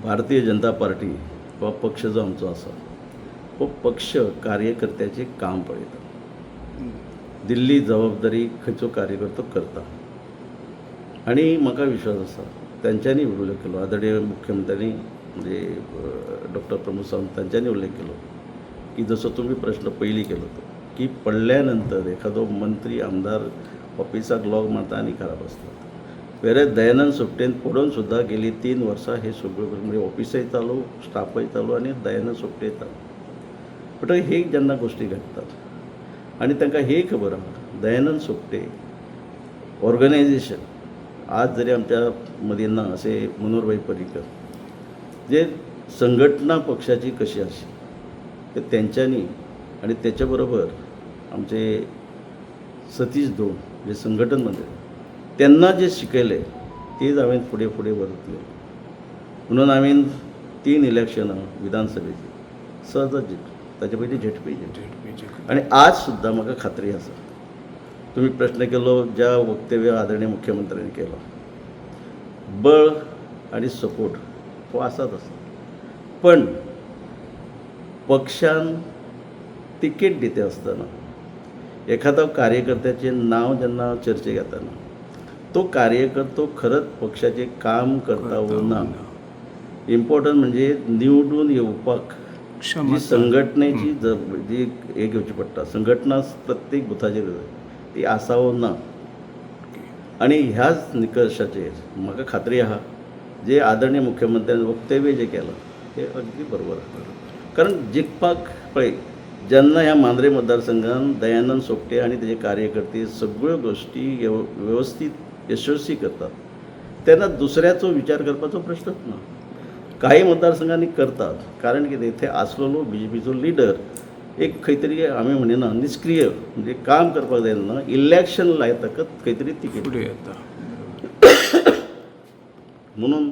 Bharatiya Janata party वा पक्ष जो आमचो आसा तो पक्ष कार्यकर्त्याचे काम पळयता. दिल्ली जबाबदारी खंयचो कार्यकर्तो करता आणि म्हाका विश्वास आसा त्यांच्यांनी उल्लेख केलो, आदरणीय मुख्यमंत्र्यांनी म्हणजे डॉक्टर प्रमोद सावंत तांच्यांनी उल्लेख केलो की जसो तुम्ही प्रश्न पयलीं केलो तो की पडल्यानंतर एखादो मंत्री आमदार ऑफिसाक लॉक मारता आनी खराब असतात. वेरे दयानंद सोपटेन पडून सुद्दां गेली 3 वर्सां हे सगळ्यो म्हणजे ऑफिस येतालो, स्टाफ येतालो आनी दयानंद सोपटे येतालो. बट हे जेन्ना गोश्टी घडटात आनी तांकां हे खबर आहा दयानंद सोपटे ऑर्गनायझेशन आज जरी आमच्या मदीं ना असे मनोहरभाई पर्रीकर जे संघटना पक्षाची कशी आशी ते तेंच्यांनी आणि त्याच्या बरोबर आमचे सतीश धोण जे संघटन मंत्री त्यांना जे शिकयले तेच हांवें फुडें फुडें व्हरतले म्हणून हांवें 3 इलेक्शनां विधानसभेची सहजच जिखली. ताचे पयलीं झेडपी आणि आज सुद्दां म्हाका खात्री आसा तुम्ही प्रश्न केलो ज्या वक्तव्य आदरणीय मुख्यमंत्र्यांनी केलो बळ आणि सपोर्ट तो आसाच आसा. पण पक्षान तिकेट दिते आसतना एखादा कार्यकर्त्याचें नांव जेन्ना चर्चेक येताना तो कार्यकर्तो खरंच पक्षाचे काम करता वा ना इम्पॉर्टंट म्हणजे निवडून येवपाक जी संघटनेची जी हे घेवची पडटा संघटना प्रत्येक बुथाचेर ती आसा वा ना आणि ह्याच निकशाचेर म्हाका खात्री आहा जे आदरणीय मुख्यमंत्र्यान वक्तव्य जे केलां ते अगदी बरोबर आसा. कारण जिखपाक पळय जेन्ना ह्या मांद्रे मतदारसंघान दयानंद सोपटे आणि तेजे कार्यकर्ते सगळ्यो गोश्टी व्यवस्थित यशस्वी करतात तेन्ना दुसऱ्याचो विचार करपाचो प्रश्नच ना. काही मतदारसंघांनी करतात कारण कितें थंय आसलेलो BJPचो लिडर एक खंय तरी आमी म्हणिना निष्क्रिय म्हणजे काम करपाक जायना इलेक्शन लायतकच खंय तरी तिकेट फुडें येता. म्हणून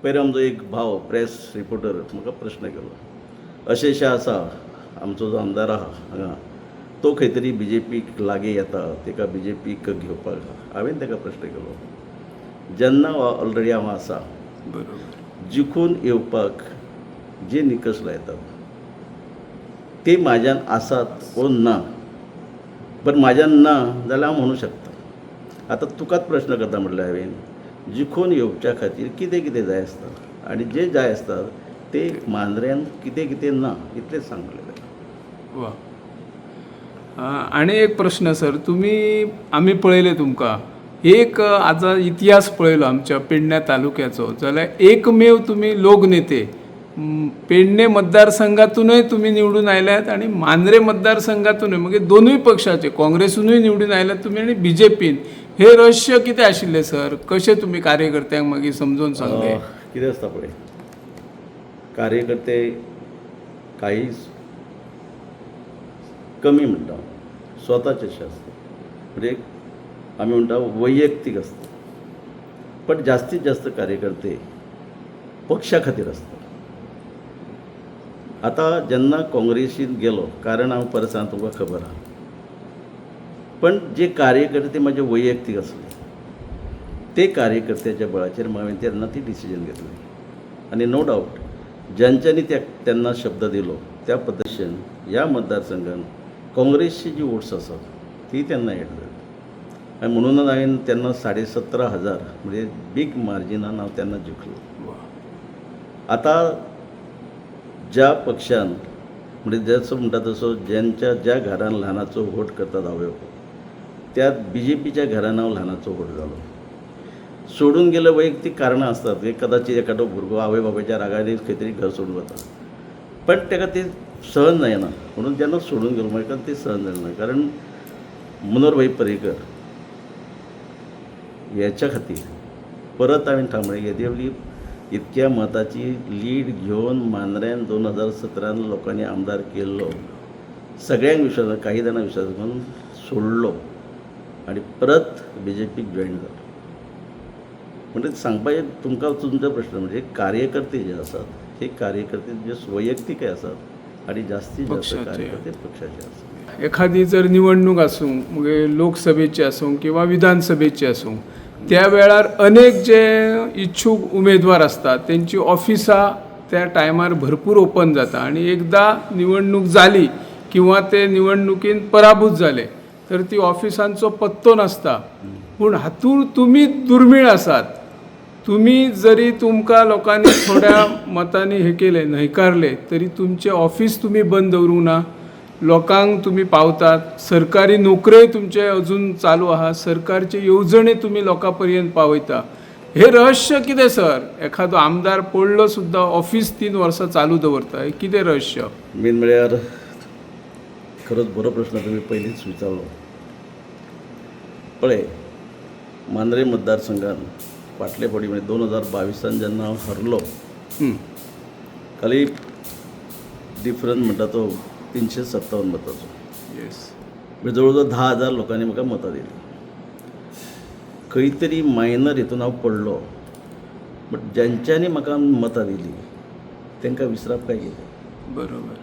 पयर आमचो एक भाव प्रेस रिपोर्टर म्हाका प्रश्न केलो अशें आसा आमचो जो आमदार आहा हांगा तो खंय तरी BJPक लागीं येता ताका BJPक घेवपाक हांवें ताका प्रश्न केलो जेन्ना ऑलरेडी हांव आसा बरोबर जिखून येवपाक जे निकश लायतात ते म्हाज्यान आसात वा ना. पण म्हाज्यान ना जाल्यार हांव म्हणूं शकता. आतां तुकाच प्रश्न करता म्हटल्यार हांवें जिखून येवच्या खातीर कितें कितें जाय आसता आनी जे जाय आसतात ते मांद्र्यान कितें कितें ना इतलेंच सांगलें. वा. आनी एक प्रश्न सर तुमी आमी पळयले तुमकां एक आतां इतिहास पळयलो आमच्या पेडण्या तालुक्याचो जाल्यार एकमेव तुमी लोकनेते पेडणे मतदारसंघातूनय तुम्ही निवडून आयल्यात आणि मांद्रे मतदारसंघातूनय म्हणजे दोनूय पक्षाचे काँग्रेसूनय निवडून आयल्यात तुम्ही आणि BJPन हे रहस्य कितें आशिल्लें सर कशें तुमी कार्यकर्त्यांक मागीर समजून सांगले. कितें आसता पळय कार्यकर्ते काही कमी म्हणटा स्वताचे अशें आसता म्हणजे आमी म्हणटा वैयक्तीक आसता पण जास्तीत जास्त कार्यकर्ते पक्षा खातीर आसता. आता जेन्ना काँग्रेसीन गेलो कारण हांव परत सांग तुमकां खबर आहा पण जे कार्यकर्ते म्हाजे वैयक्तीक आसले ते कार्यकर्त्याच्या बळाचेर हांवें तेन्ना ती डिसिजन घेतली आनी नो डावट ज्यांच्यांनी तेन्ना शब्द दिलो त्या पद्दतीन ह्या मतदारसंघान काँग्रेसची जी वोट्स आसात ती तेन्ना एड जाली आनी म्हणूनच हांवें तेन्ना 17,500 म्हणजे बीग मार्जिनान हांव तेन्ना जिखलो. आतां ज्या पक्षान म्हणजे जसो म्हणटा तसो ज्या घरान ल्हानाचो वोट करतात आवय त्या BJPच्या घरान हांव ल्हानाचो वोट जालो. सोडून गेले वैयक्तीक कारणां असतात कदाचित एखादो भुरगो आवय बापायच्या रागार खंय तरी घर सोडून वता पण ताका ते सहन जायना म्हणून जेन्ना सोडून गेलो म्हाका ते सहन जायना कारण मनोहरभाई पर्रीकर ह्याच्या खातीर परत हांवें थांबलें येदेवली इतक्या मताची लीड घेवन मांद्र्यान 2017 लोकांनी आमदार केल्लो सगळ्यांक विश्वास काही जाणांक विश्वास घेवन सोडलो आणि परत BJPक जॉईन जालो. म्हणजे सांगपाचें तुमकां तुमचो प्रश्न म्हणजे कार्यकर्ते जे आसात हे कार्यकर्ते जे वैयक्तीकय आसात आणि जास्तीत जास्त कार्यकर्ते पक्षाचे आसात. एखादी जर निवडणूक आसूं म्हणजे लोकसभेची आसूं किंवा विधानसभेची आसूं त्या वेळार अनेक जे इच्छुक उमेदवार असतात त्यांची ऑफिसां त्या टायमार भरपूर ओपन जाता आणि एकदा निवडणूक जाली किंवा ते निवडणुकीन पराभूत झाले तर ती ऑफिसांचो पत्तो नसता. पूण हातूंत तुमी दुर्मीळ आसात. तुम्ही जरी तुमकां लोकांनी थोड्या मतांनी हे केले न्हयकारले तरी तुमचे ऑफिस तुम्ही बंद दवरूंक ना. लोकांक तुम्ही पावतात. सरकारी नोकऱ्योय तुमचे अजून चालू आहा. सरकारचे येवजणे तुम्ही लोकां पर्यंत पावयता. हे रहस्य कितें सर? एखादो आमदार पडलो सुद्धा ऑफिस 3 वर्सां चालू दवरता. हे कितें रहस्य? मेन म्हळ्यार खरोच बरो प्रश्न तुम्ही पयलींच विचारलो. पळय, मांद्रे मतदारसंघान फाटले फावटी म्हणजे 2022 जेन्ना हांव हरलो, खाली डिफरंस म्हणटा तो 357 मतांचो. येस. म्हणजे जवळजवळ 10,000 लोकांनी म्हाका मतां दिली. खंय तरी मायनर हितून हांव पडलो, बट ज्यांच्यांनी म्हाका मतां दिली तांकां विसरप काय गेलें. बरोबर.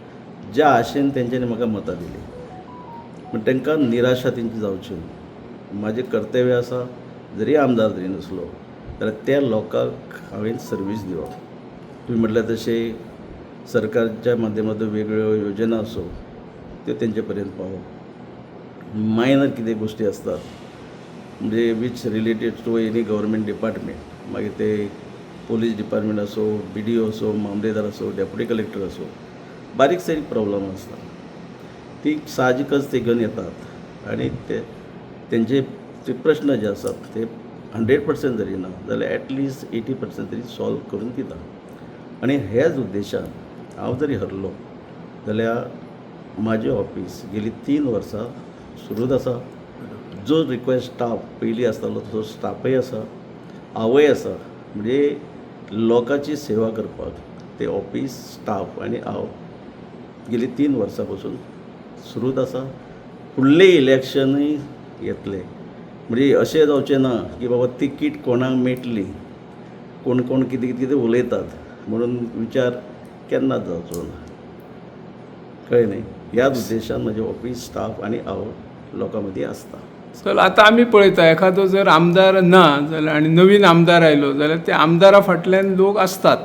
ज्या आशेन तेंच्यांनी म्हाका मतां दिली पण तांकां निराशा तेंची जावची न्ही. म्हाजें कर्तव्य आसा, जरी आमदार जरी नसलो जाल्यार त्या लोकांक हांवें सर्वीस दिवप. तुम्ही म्हटल्या तशें सरकारच्या माध्यमांतून वेगवेगळ्यो योजना आसो त्यो तेंचे पर्यंत पावोवप. मायनर कितें गोश्टी आसतात म्हणजे which related to any government department, मागीर ते पोलीस डिपार्टमेंट असो, BDO असो, मामलेदार असो, डेप्युटी कलेक्टर असो, बारीक सारीक प्रॉब्लेम आसता ती साहजिकच ते घेवन येतात आणि तेंचे ते प्रश्न जे आसात ते 100% जरी ना जाल्यार ॲटलिस्ट 80% तरी सॉल्व करून दिता. आणि ह्याच उद्देशान हांव जरी हरलो जाल्यार म्हाजें ऑफिस गेली 3 वर्सां सुरूच आसा. जो रिक्वेस्ट स्टाफ पयलीं आसतालो तो स्टाफय आसा, हांवय आसा. म्हणजे लोकांची सेवा करपाक ते ऑफिस स्टाफ आनी हांव गेली 3 वर्सां पासून सुरूच आसा. फुडलें इलेक्शनूय येतलें म्हणजे अशें जावचें ना की बाबा तिकीट कोणाक मेळटली, कोण कोण कितें कितें उलयतात म्हणून विचार केन्नाच जावचो ना. कळ्ळें न्ही. ह्याच उद्देशान म्हजें ऑफिस स्टाफ आनी हांव लोकां मदीं आसता. चल आतां आमी पळयता एखादो जर आमदार ना जाल्यार आनी नवीन आमदार आयलो जाल्यार त्या आमदारा फाटल्यान लोक असतात.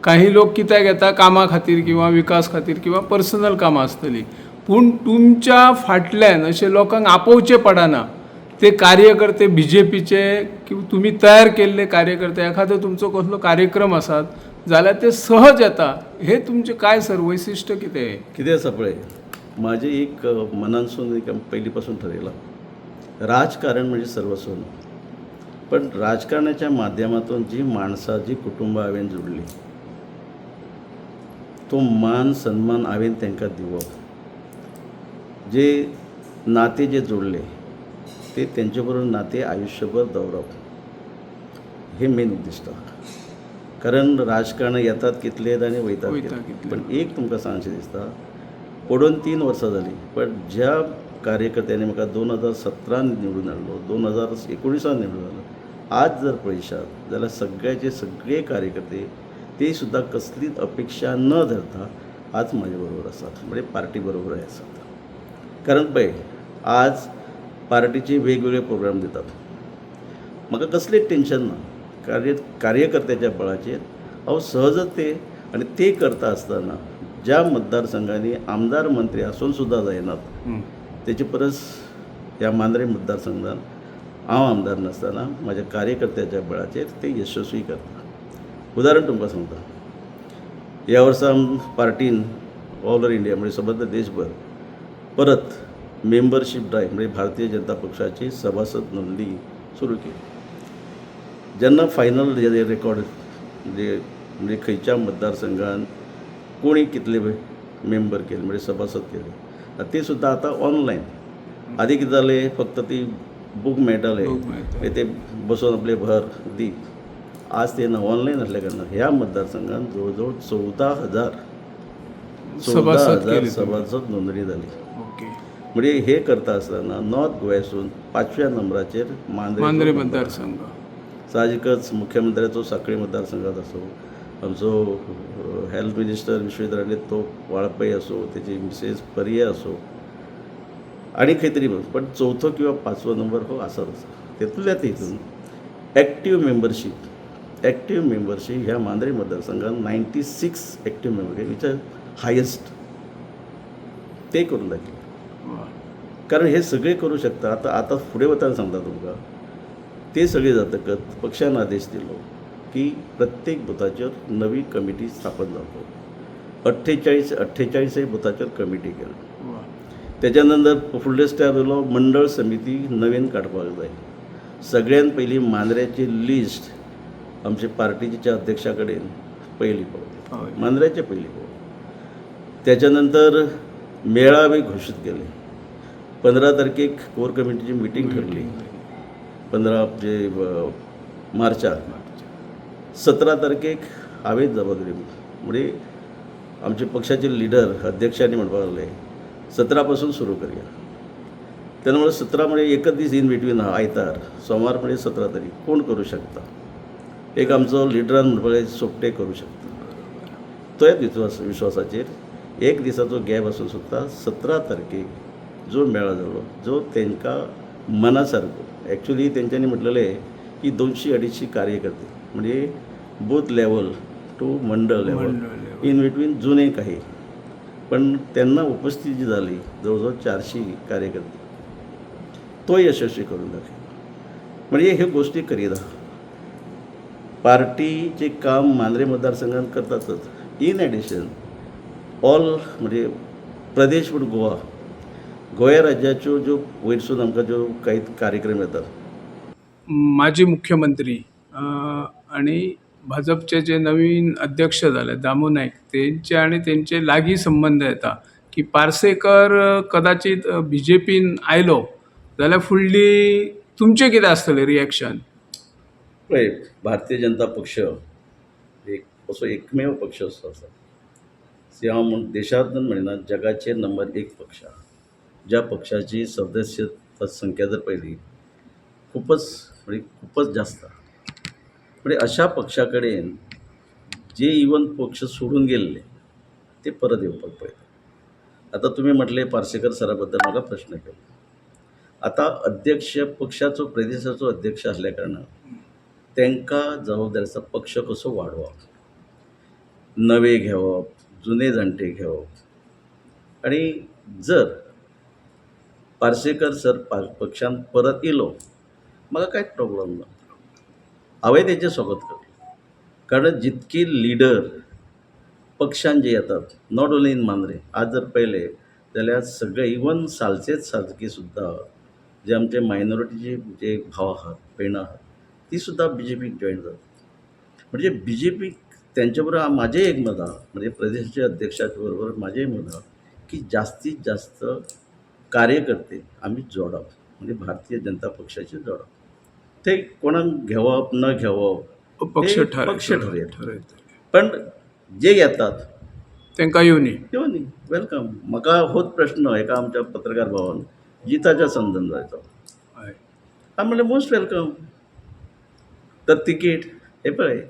काही लोक कित्याक येता कामा खातीर किंवा विकास खातीर किंवा पर्सनल कामां आसतलीं. पूण तुमच्या फाटल्यान अशें लोकांक आपोवचें पडना. ते कार्यकर्ते BJPचे किंवा तुमी तयार केल्ले कार्यकर्ते एखादो तुमचो कसलो कार्यक्रम आसात जाल्यार ते सहज येता. हे तुमचें काय सर वैशिश्ट्य कितें? कितें आसा पळय, म्हाजें एक मनानसून एक पयलीं पासून थारायलां, राजकारण म्हणजे सर्वस्व न्हू. पण राजकारणाच्या माध्यमातून जी माणसां जी कुटुंबां हांवें जोडली तो मान सन्मान हांवें तांकां दिवप. जे नाते जे जोडले ते तेंचे बरोबर नाते आयुश्यभर दवरप हे मेन उद्दिश्ट. कारण राजकारण येतात कितलेत आनी वयतात कितले. पण एक तुमकां सांगचें दिसता, पडून 3 वर्सां जालीं पण ज्या कार्यकर्त्यांनी म्हाका 2017 निवडून हाडलो, 2019 निवडून हाडलो, आज जर पळयशात जाल्यार सगळ्याचे सगळे कार्यकर्ते ते सुद्दां कसलीच अपेक्षा न धरता आज म्हाजे बरोबर आसात, म्हणजे पार्टी बरोबर आसात. कारण पळय आज पार्टीचे वेगवेगळे प्रोग्राम दितात. म्हाका कसलेंच टेन्शन ना. कार्यकर्त्याच्या बळाचेर हांव सहजच ते आनी ते करता आसतना ज्या मतदारसंघांनी आमदार मंत्री आसून सुद्दां जायनात तेचे परस ह्या मांद्रे मतदारसंघान हांव आमदार नासतना म्हाज्या कार्यकर्त्याच्या बळाचेर ते यशस्वी करता. उदाहरण तुमकां सांगता, ह्या वर्सा पार्टीन ऑल ओव्हर इंडिया म्हणजे सबंद देशभर परत मेंबरशीप ड्रायव्ह म्हणजे भारतीय जनता पक्षाची सभासद नोंदणी सुरू केली. जेन्ना फायनल रेकॉर्ड म्हणजे खंयच्या मतदारसंघान कोणी कितले मेंबर केले म्हणजे सभासद केले ते सुद्दां आतां ऑनलायन. आदी कितें जालें, फक्त ती बूक मेळटाले ते बसून आपले भर दी. आज ते ऑनलायन आसल्या कारणान ह्या मतदारसंघान जवळ जवळ 14,000 सभासद नोंदणी जाली. म्हणजे हे करता आसतना नॉर्थ गोव्यासून 5व्या नंबराचेर मांद्रे मतदारसंघ. साहजिकच मुख्यमंत्र्याचो सांखळी मतदारसंघात असो, आमचो हेल्थ मिनिस्टर विश्वेश्वर तो वाळपय असो, त्याची मिसेस परिये असो आणि खंय तरी पण 4थो किंवा 5वो नंबर हो आसाच आसा. तेतूंतल्या हितून ॲक्टिव्ह मेंबरशीप ह्या मांद्रे मतदारसंघात 96 ॲक्टिव्ह मेंबर आहे, विच आर हायेस्ट. ते करून दाखले. वा. कारण हे सगळे करू शकता. आता फुडें वताना सांगता तुमकां, ते सगळे जातकच पक्षान आदेश दिलो की प्रत्येक बुथाचेर नवी कमिटी स्थापन जावचो. 48 बुथाचेर कमिटी केली. वा. त्याच्या नंतर फुडले स्टेप आयलो मंडळ समिती नवीन काडपाक जाय. सगळ्यात पयलीं मांद्र्याची लिस्ट आमचे पार्टीच्या अध्यक्षा कडेन पयली पावली, हय. मांद्र्याचे पयली पावली. त्याच्या नंतर मेळावे घोशीत केले. 15 तारखेक कोर कमिटीची मिटींग ठरली, 15 मार्चाक. 17 तारखेक हांवें जबाबदारी म्हणजे आमचे पक्षाचे लिडर अध्यक्षांनी म्हणपाक लागले 17 पासून सुरू करूया. तेन्ना म्हणजे 17 म्हणजे एकच दीस इन बिटवीन आहा, आयतार, सोमार म्हणजे 17 तारीख कोण करूं शकता. एक आमचो लिडरान म्हणपाक लागले सोपटे करूं शकता. त्याच विश्वासाचेर एक दिसाचो गॅप आसूं सुद्दां 17 तारखेक जो मेळा जालो, जो तांकां मना सारको, ॲक्च्युली तेंच्यांनी म्हटलेलें की 200-250 कार्यकर्ते म्हणजे बूथ लेवल टू मंडळ लेवल इन बिटवीन जुने काही. पण त्यांना उपस्थिती जी झाली जवळजवळ 400 कार्यकर्ते, तो यशस्वी करून दाखवला. म्हणजे हे गोष्टी करीत आहा. पार्टीचे काम मांद्रे मतदारसंघात करतातच. इन एडिशन ऑल म्हणजे प्रदेश फूड गोवा राज्याच्यो ज्यो वयरसून आमकां ज्यो काही कार्यक्रम येतात. माजी मुख्यमंत्री आणि भाजपचे जे नवीन अध्यक्ष झाले दामू नाईक, त्यांचे आणि त्यांचे लागीं संबंध येता की पार्सेकर कदाचित BJPन आयलो जाल्यार फुडली तुमचें कितें आसतलें रिएक्शन? पळय, भारतीय जनता पक्ष एक असो एकमेव पक्ष असो आसा. हांव देशांत म्हणिना, जगाचे नंबर 1 पक्ष आहा. ज्या पक्षाची सदस्य संख्या जर पळयली खूपच जास्त आहा. म्हणजे अशा पक्षा कडेन जे इवन पक्ष सोडून गेल्ले ते परत येवपाक पळयतात. आता तुमी म्हटले पार्सेकर सरा बद्दल म्हाका प्रश्न केलो. आता अध्यक्ष पक्षाचो प्रदेशाचो अध्यक्ष असल्या कारणान तांकां जबाबदारी आसा पक्ष कसो वाडोवप, नवे घेवप, जुने जाणटे घेवप. आणि जर पार्सेकर सर पक्षांत परत येयलो म्हाका कांयच प्रॉब्लेम ना. हांवें तेजें स्वागत करलें. कारण जितकी लिडर पक्षान जे येतात, नॉट ओन्ली इन मांद्रे, आज जर पळयलें जाल्यार सगळे इवन सालसेच सारकी सुद्दां जे आमचे मायनॉरिटीचे जे भाव आहात, भयणां आहात, ती सुद्दां BJPक जॉयन जातात. म्हणजे BJPक त्यांच्या बरोबर म्हाजें एक मत आहा, म्हणजे प्रदेशाचे अध्यक्षाच्या बरोबर म्हाजेंय मत आहा की जास्तीत जास्त कार्यकर्ते आमी जोडप, म्हणजे भारतीय जनता पक्षाचे जोडप. ते कोणाक घेवप न घेवप पक्ष ते पक्ष ठरयता. ठरयता. पण जे येतात तांकां येवनी. येवनी, वेलकम. म्हाका होच प्रश्न एका आमच्या पत्रकार भावान जिताच्या संदन जायचो. हय. हांव म्हणलें मोस्ट वेलकम. तर तिकीट हे पळय,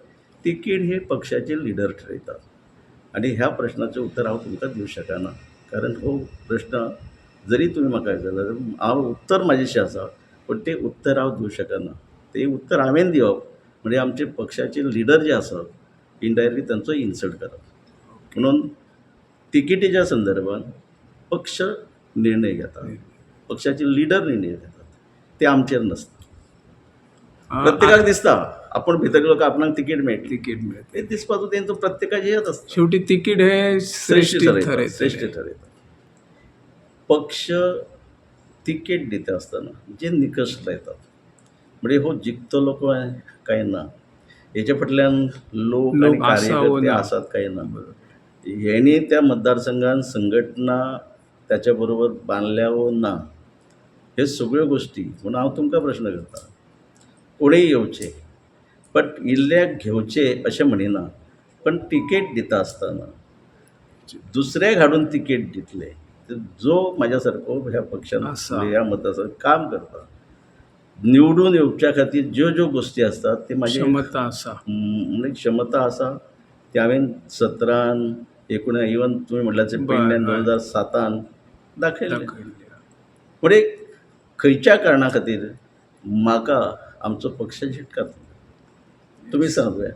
तिकीट हे पक्षाचे लिडर ठरयतात. आणि ह्या प्रश्नाचें उत्तर हांव तुमकां दिवंक शकना. कारण हो प्रश्न जरी तुमी म्हाका विचारलो जाल्यार हांव उत्तर म्हाजेशें आसा, पण तें उत्तर हांव दिवंक शकना. तें उत्तर हांवें दिवप म्हणजे आमचे पक्षाचे लिडर जे आसात इनडायरेक्टली तांचो इन्सल्ट करप. म्हणून तिकिटीच्या संदर्भात पक्ष निर्णय घेतात, पक्षाचे लिडर निर्णय घेतात, ते आमचेर नसता. प्रत्येकाक दिसता आपण भितर गेलो की आपणाक तिकीट मेळटली, तिकीट मेळटा. ते दिसपाचो तेंचो प्रत्येकाचें हेत आसता. शेवटी तिकीट हे श्रेष्ठ श्रेष्ठ ठरयता. पक्ष तिकीट दिता आसतना जे निकश लायतात, म्हणजे हो जिखतलो काय ना, हेचे फाटल्यान लोक आणि आसा वो कार्यकर्ते ना. आसात काय ना, हेणी त्या मतदारसंघात संघटना त्याच्या बरोबर बांदल्या वो ना, हे सगळ्यो गोष्टी. म्हणून हांव तुमकां प्रश्न करता, कोणीय येवचे पण इल्ल्याक घेवचे अशें म्हणिना. पण तिकेट दिता आसतना दुसऱ्याक हाडून तिकेट दितले जो म्हाज्या सारको ह्या पक्षान आसा. ह्या मतदारसंघात काम करता, निवडून येवच्या खातीर ज्यो ज्यो गोष्टी असतात ते माझी क्षमता आसा. म्हणजे क्षमता आसा ती हांवें 17 इवन तुमी म्हटल्यार पेडण्यान 2007 दाखयलें. म्हणजे खंयच्या कारणा खातीर म्हाका आमचो पक्ष झिटकात. तुम्ही सांगूया.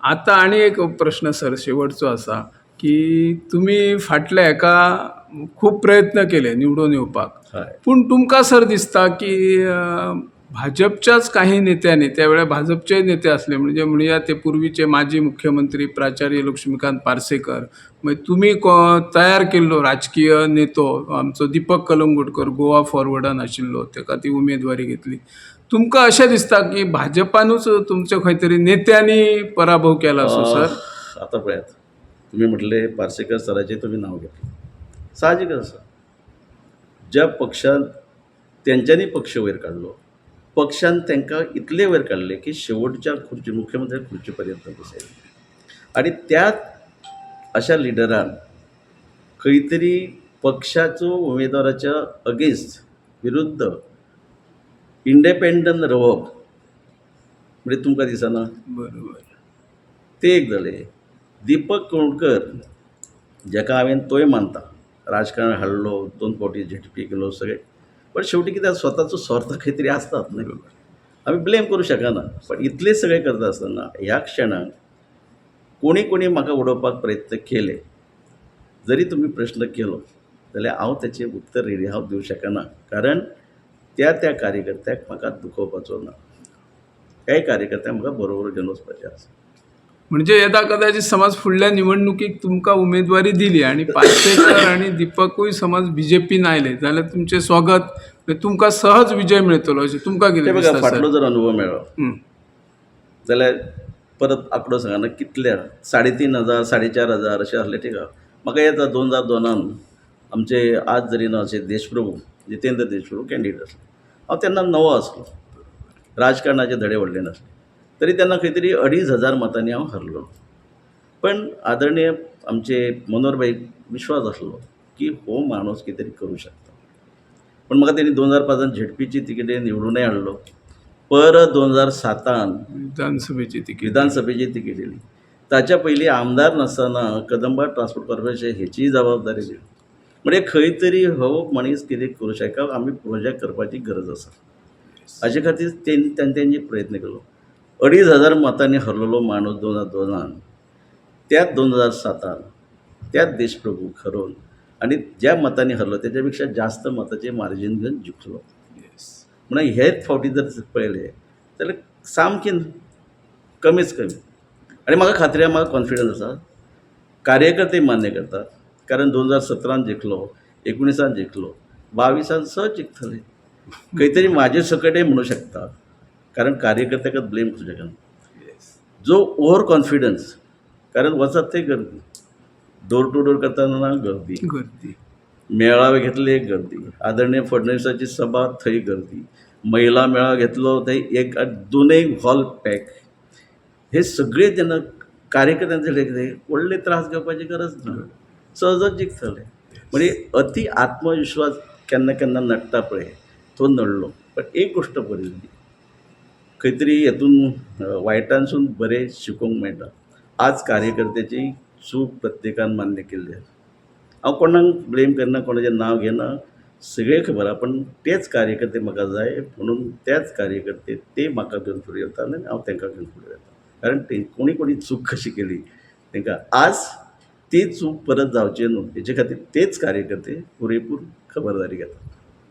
आता आणि एक प्रश्न सर शेवटचो असा की तुमी फाटल्या हेका खूप प्रयत्न केले निवडून येवपाक, हय. पूण तुमकां सर दिसता की भाजपच्याच काही नेत्यांनी त्यावेळेस भाजपचे नेते असले म्हणजे म्हणूया ते पूर्वीचे माजी मुख्यमंत्री प्राचार्य लक्ष्मीकांत पार्सेकर, मागीर तुमी तयार केल्लो राजकीय नेतो आमचो दीपक कलंगूटकर गोवा फॉरवर्डान आशिल्लो ताका ती उमेदवारी घेतली. तुमकां अशें दिसता की भाजपानूच तुमच्या खंय तरी नेत्यांनी पराभव केला असो सर? आता पळयात, तुम्ही म्हटले पार्सेकर सराचे तुम्ही नाव घेतलं. साहजिकच असं, ज्या पक्षान त्यांच्यानी पक्ष वयर काढलो, पक्षान त्यांना इतले वयर काढले की शेवटच्या खुर्ची मुख्यमंत्री खुर्चीपर्यंत बसयले. आणि त्यात अशा लिडरान खंय तरी पक्षाचो उमेदवाराच्या अगेन्स्ट विरुद्ध इंडिपेंडंट रावप म्हणजे तुमकां दिसना? बरोबर. ते एक जालें. दीपक कळंगूटकर जाका हांवें तोय मानता, राजकारण हाडलो, 2 फावटी झेडपी केलो सगळें, पण शेवटी कितें स्वताचो स्वार्थ खंय तरी आसतात न्ही. आमी ब्लेम करूं शकना. पण इतले सगळें करता आसतना ह्या क्षणाक कोणी म्हाका उडोवपाक प्रयत्न केले, जरी तुमी प्रश्न केलो जाल्यार हांव तेचें उत्तर रेडी हांव दिवं शकना. कारण त्या कार्यकर्त्याक म्हाका दुखोवपाचो ना. काही कार्यकर्त्यांक म्हाका बरोबर घेवन वचपाचें आसा. म्हणजे येता कदाचित समज फुडल्या निवडणुकीक तुमकां उमेदवारी दिली आणि पार्सेकर आणि दीपकूय समज बीजेपीन आयले जाल्यार तुमचें स्वागत, म्हणजे तुमकां सहज विजय मेळटलो अशें तुमकां ते कितें बघा, दिसता सर? फाटलो जर अनुभव मेळ्ळो जाल्यार परत आंकडो सांगना कितल्या 3,500 4,500 अशें आसले. ठीक आहा. म्हाका येता 2002 आमचे आज जरी ना अशे देशप्रभू जितेंद्र देशप्रभू कॅन्डिडेट आसले. हांव तेन्ना नवो आसलो, राजकारणाचे धडे व्हडले नासले, तरी तेन्ना खंय तरी 2,500 मतांनी हांव हरलो. पण आदरणीय आमचे मनोहरभाईक विश्वास आसलो की हो माणूस कितें तरी करूं शकता. पण म्हाका तेणी 2005 झेडपीची तिकेटीन निवडूनय हाडलो. परत 2007 विधानसभेची तिकीट. विधानसभेची तिकेट दिली. ताच्या पयलीं आमदार नासतना कदंबा ट्रान्सपोर्ट कॉर्पोरेशन हेची जबाबदारी दिली. म्हणजे खंय तरी हो मनीस कितें करूं शकता, आमी प्रोजेक्ट करपाची गरज आसा. हाचे खातीर तेंच्यांनी प्रयत्न केलो. 2,500 मतांनी हरलेलो माणूस 2002 त्याच 2007 त्याच देशप्रभूक हरोवन आणि ज्या मतांनी हरलो त्याच्या जास्त मताचे मार्जिन घेवन जिखलो. म्हणून हेच फावटी जर पळयले जाल्यार सामकें कमीच कमी. आणि म्हाका खात्री आहा, म्हाका कॉन्फिडन्स आसा, कार्यकर्ते मान्य करतात. कारण 2017 जिखलो, 19 जिखलो, 22 सहज जिखतले. खंय तरी म्हाजे सकटय म्हणूं शकता, कारण कार्यकर्त्याकच ब्लेम करूं शकना. जो ओव्हर कॉन्फिडन्स, कारण वचत थंय गर्दी, डोर टू डोर करतना गर्दी, मेळावे घेतले गर्दी, आदरणीय फडणवीसाची सभा थंय गर्दी, महिला मेळावा घेतलो थंय 1-2 हॉल पॅक. हे सगळे जेन्ना कार्यकर्त्यांचे कितें व्हडले त्रास घेवपाची गरज ना, सहजच जिखतले. म्हणजे अति आत्मविश्वास केन्ना केन्ना नडटा पळय, तो नडलो. पण एक गोश्ट बरी जाली, खंय तरी हेतून वायटांसून बरें शिकोवंक मेळटा. आज कार्यकर्त्याची चूक प्रत्येकान मान्य केल्ली आसा. हांव कोणाक ब्लेम करना, कोणाचें नांव घेना, सगळे खबर आहा. पण तेच कार्यकर्ते म्हाका जाय म्हणून तेच कार्यकर्ते ते म्हाका घेवन फुडें येता आनी हांव तांकां घेवन फुडें वयता. कारण ते कोणी चूक कशी केली तांकां आज ती चूक परत जावची न्हू हेचे खातीर तेच कार्यकर्ते पुरेपूर खबरदारी घेतात.